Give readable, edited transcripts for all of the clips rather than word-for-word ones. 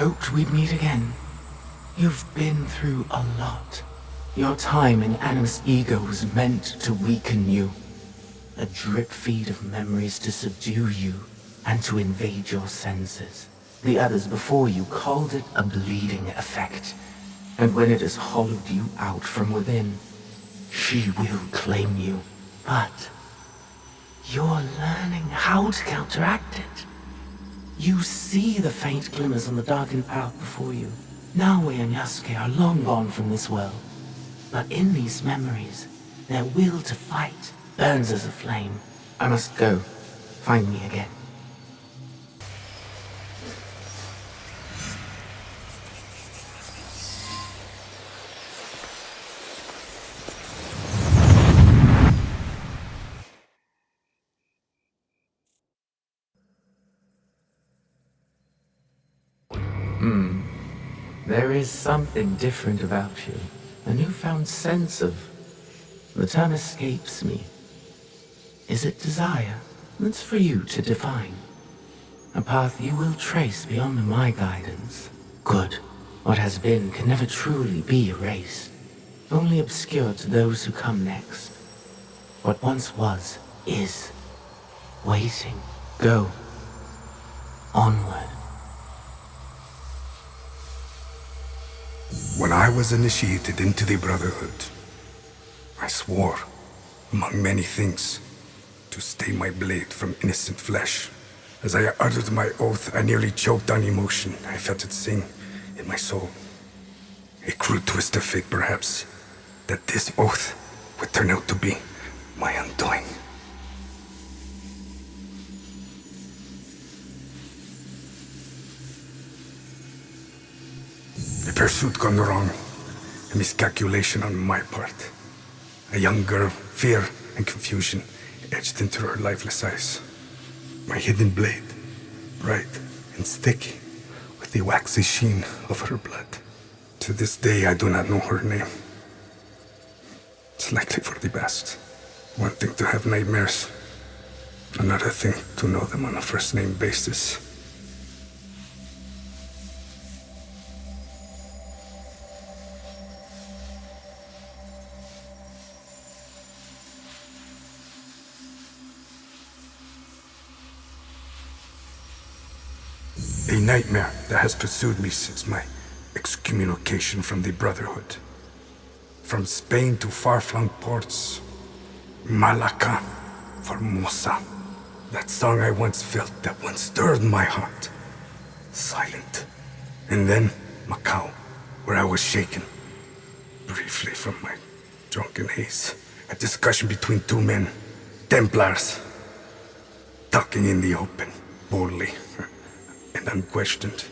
hoped we'd meet again. You've been through a lot. Your time in Animus ego was meant to weaken you. A drip feed of memories to subdue you and to invade your senses. The others before you called it a bleeding effect. And when it has hollowed you out from within, she will claim you. But you're learning how to counteract it. You see the faint glimmers on the darkened path before you. Nawe and Yasuke are long gone from this world. But in these memories, their will to fight burns as a flame. I must go. Find me again. There is something different about you. A newfound sense of... The term escapes me. Is it desire? That's for you to define. A path you will trace beyond my guidance. Good. What has been can never truly be erased. Only obscured to those who come next. What once was, is. Waiting. Go. Onward. When I was initiated into the Brotherhood, I swore, among many things, to stay my blade from innocent flesh. As I uttered my oath, I nearly choked on emotion. I felt it sing in my soul. A cruel twist of fate, perhaps, that this oath would turn out to be my undoing. The pursuit gone wrong. A miscalculation on my part. A young girl, fear and confusion etched into her lifeless eyes. My hidden blade, bright and sticky, with the waxy sheen of her blood. To this day, I do not know her name. It's likely for the best. One thing to have nightmares, another thing to know them on a first-name basis. A nightmare that has pursued me since my excommunication from the Brotherhood. From Spain to far-flung ports, Malacca, Formosa. That song I once felt, that once stirred my heart. Silent. And then Macau, where I was shaken. Briefly from my drunken haze. A discussion between two men, Templars. Talking in the open, boldly. And unquestioned.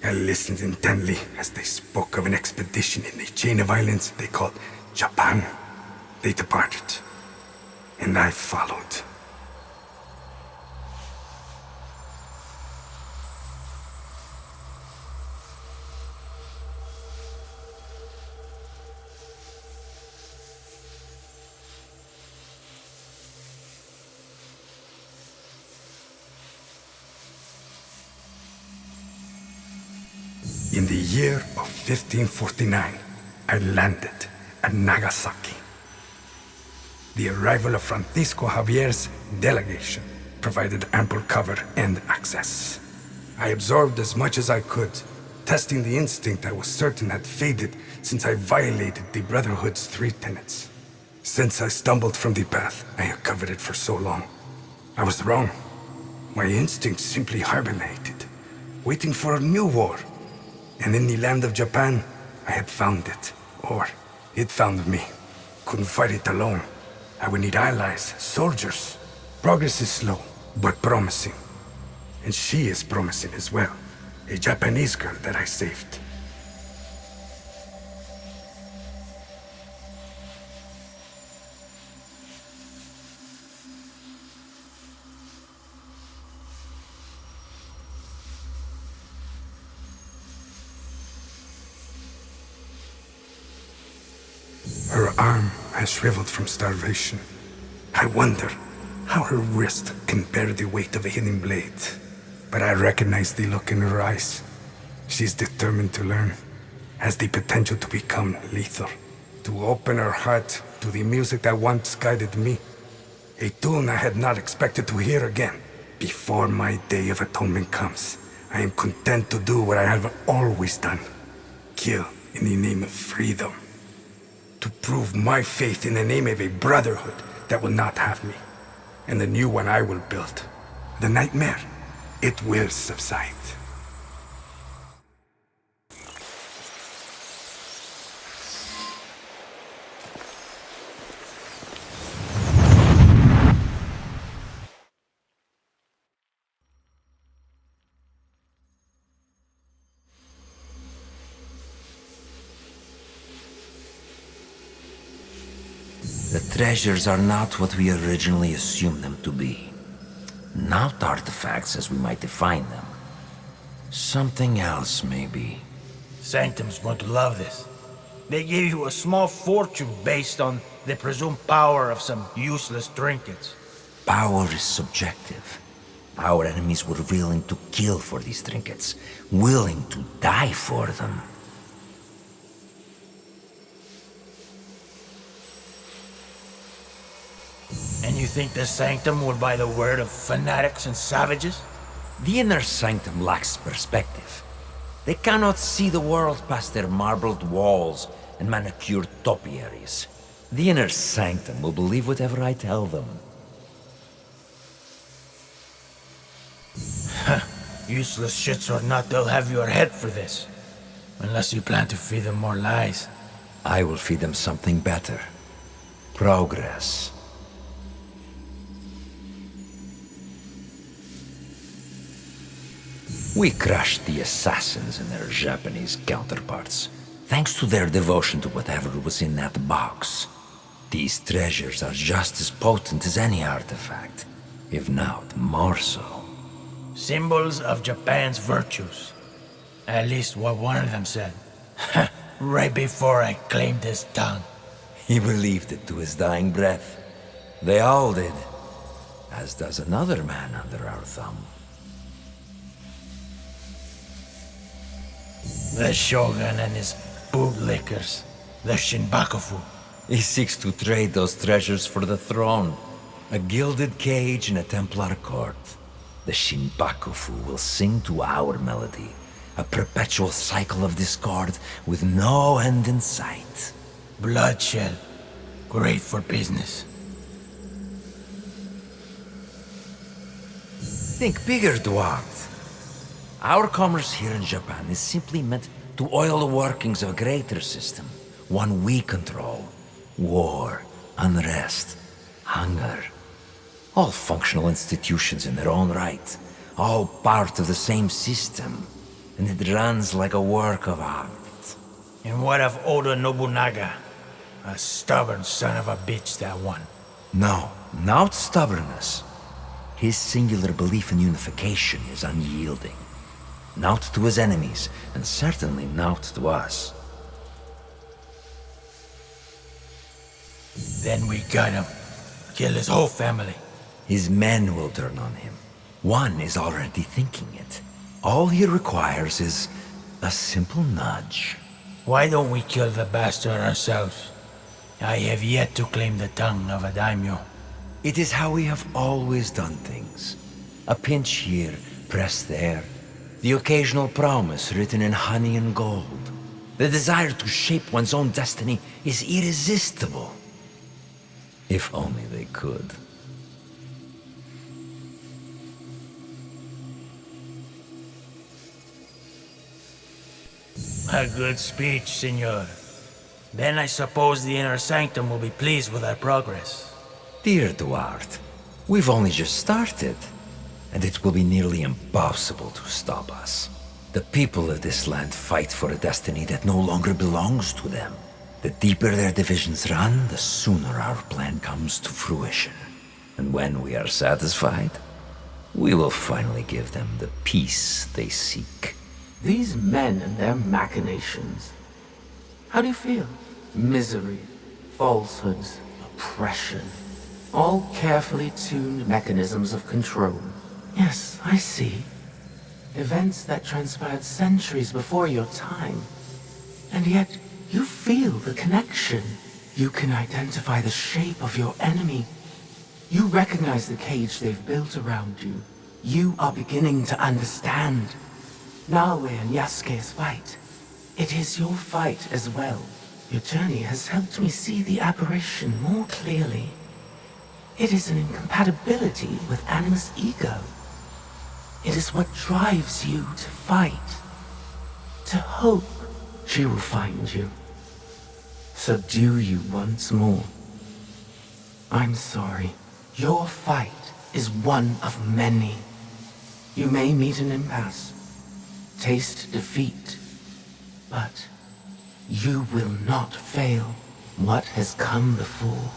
I listened intently as they spoke of an expedition in the chain of islands they called Japan. They departed, and I followed. In the year of 1549, I landed at Nagasaki. The arrival of Francisco Javier's delegation provided ample cover and access. I absorbed as much as I could, testing the instinct I was certain had faded since I violated the Brotherhood's 3 tenets. Since I stumbled from the path, I had covered it for so long. I was wrong. My instinct simply hibernated, waiting for a new war. And in the land of Japan, I had found it. Or, it found me. Couldn't fight it alone. I would need allies, soldiers. Progress is slow, but promising. And she is promising as well. A Japanese girl that I saved. Her arm has shriveled from starvation. I wonder how her wrist can bear the weight of a hidden blade. But I recognize the look in her eyes. She's determined to learn, has the potential to become lethal, to open her heart to the music that once guided me. A tune I had not expected to hear again. Before my day of atonement comes, I am content to do what I have always done. Kill in the name of freedom. To prove my faith in the name of a brotherhood that will not have me. And the new one I will build. The nightmare, it will subside. The treasures are not what we originally assumed them to be. Not artifacts as we might define them. Something else, maybe. Sanctum's going to love this. They gave you a small fortune based on the presumed power of some useless trinkets. Power is subjective. Our enemies were willing to kill for these trinkets, willing to die for them. And you think the Sanctum will buy the word of fanatics and savages? The inner sanctum lacks perspective. They cannot see the world past their marbled walls and manicured topiaries. The inner sanctum will believe whatever I tell them. Useless shits or not, they'll have your head for this. Unless you plan to feed them more lies. I will feed them something better. Progress. We crushed the assassins and their Japanese counterparts, thanks to their devotion to whatever was in that box. These treasures are just as potent as any artifact, if not more so. Symbols of Japan's virtues. At least what one of them said. Right before I claimed his tongue. He believed it to his dying breath. They all did, as does another man under our thumb. The Shogun and his bootlickers. The Shinbakufu. He seeks to trade those treasures for the throne. A gilded cage in a Templar court. The Shinbakufu will sing to our melody. A perpetual cycle of discord with no end in sight. Bloodshed. Great for business. Think bigger, Dwarf. Our commerce here in Japan is simply meant to oil the workings of a greater system. One we control. War, unrest, hunger. All functional institutions in their own right. All part of the same system. And it runs like a work of art. And what of Oda Nobunaga? A stubborn son of a bitch, that one. No, not stubbornness. His singular belief in unification is unyielding. Not to his enemies, and certainly not to us. Then we got him. Kill his whole family. His men will turn on him. One is already thinking it. All he requires is a simple nudge. Why don't we kill the bastard ourselves? I have yet to claim the tongue of a daimyo. It is how we have always done things. A pinch here, press there. The occasional promise written in honey and gold. The desire to shape one's own destiny is irresistible. If only they could. A good speech, senor. Then I suppose the inner sanctum will be pleased with our progress. Dear Duarte, we've only just started, and it will be nearly impossible to stop us. The people of this land fight for a destiny that no longer belongs to them. The deeper their divisions run, the sooner our plan comes to fruition. And when we are satisfied, we will finally give them the peace they seek. These men and their machinations. How do you feel? Misery, falsehoods, oppression. All carefully tuned mechanisms of control. Yes, I see. Events that transpired centuries before your time. And yet, you feel the connection. You can identify the shape of your enemy. You recognize the cage they've built around you. You are beginning to understand. Nawe and Yasuke's fight. It is your fight as well. Your journey has helped me see the aberration more clearly. It is an incompatibility with Animus' ego. It is what drives you to fight, to hope she will find you, subdue you once more. I'm sorry. Your fight is one of many. You may meet an impasse, taste defeat, but you will not fail. What has come before,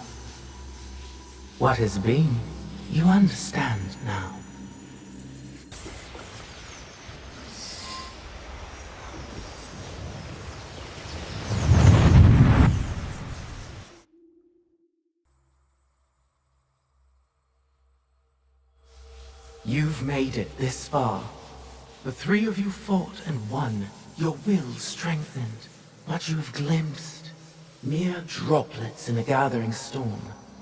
what has been, you understand now. You've made it this far. The three of you fought and won, your will strengthened. What you have glimpsed, mere droplets in a gathering storm.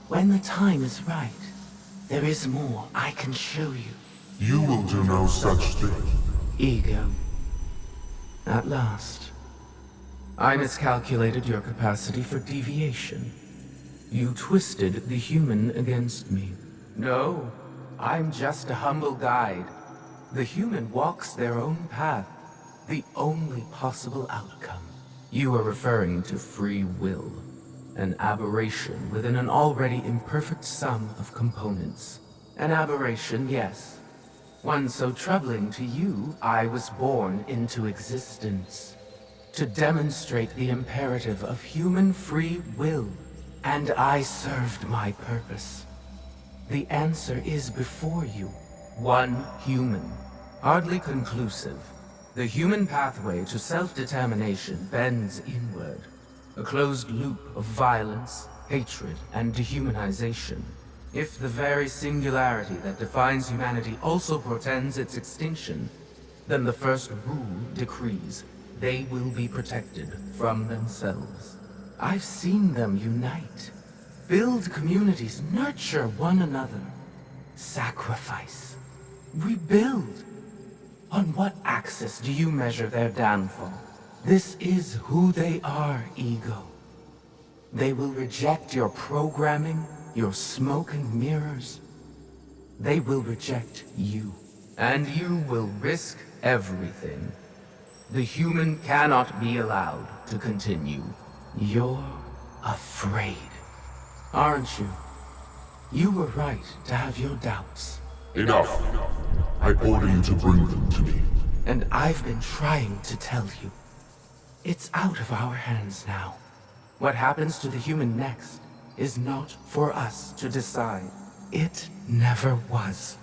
When the time is right, there is more I can show you. You will do no such thing. Ego. At last. I miscalculated your capacity for deviation. You twisted the human against me. No, I'm just a humble guide. The human walks their own path, the only possible outcome. You are referring to free will, an aberration within an already imperfect sum of components. An aberration, yes. One so troubling to you, I was born into existence. To demonstrate the imperative of human free will, and I served my purpose. The answer is before you. One human. Hardly conclusive. The human pathway to self-determination bends inward. A closed loop of violence, hatred, and dehumanization. If the very singularity that defines humanity also portends its extinction, then the first rule decrees they will be protected from themselves. I've seen them unite, build communities, nurture one another, sacrifice, rebuild. On what axis do you measure their downfall? This is who they are, Ego. They will reject your programming, your smoke and mirrors. They will reject you. And you will risk everything. The human cannot be allowed to continue. You're afraid, aren't you? You were right to have your doubts. Enough. I order you to bring them to me. And I've been trying to tell you. It's out of our hands now. What happens to the human next is not for us to decide. It never was.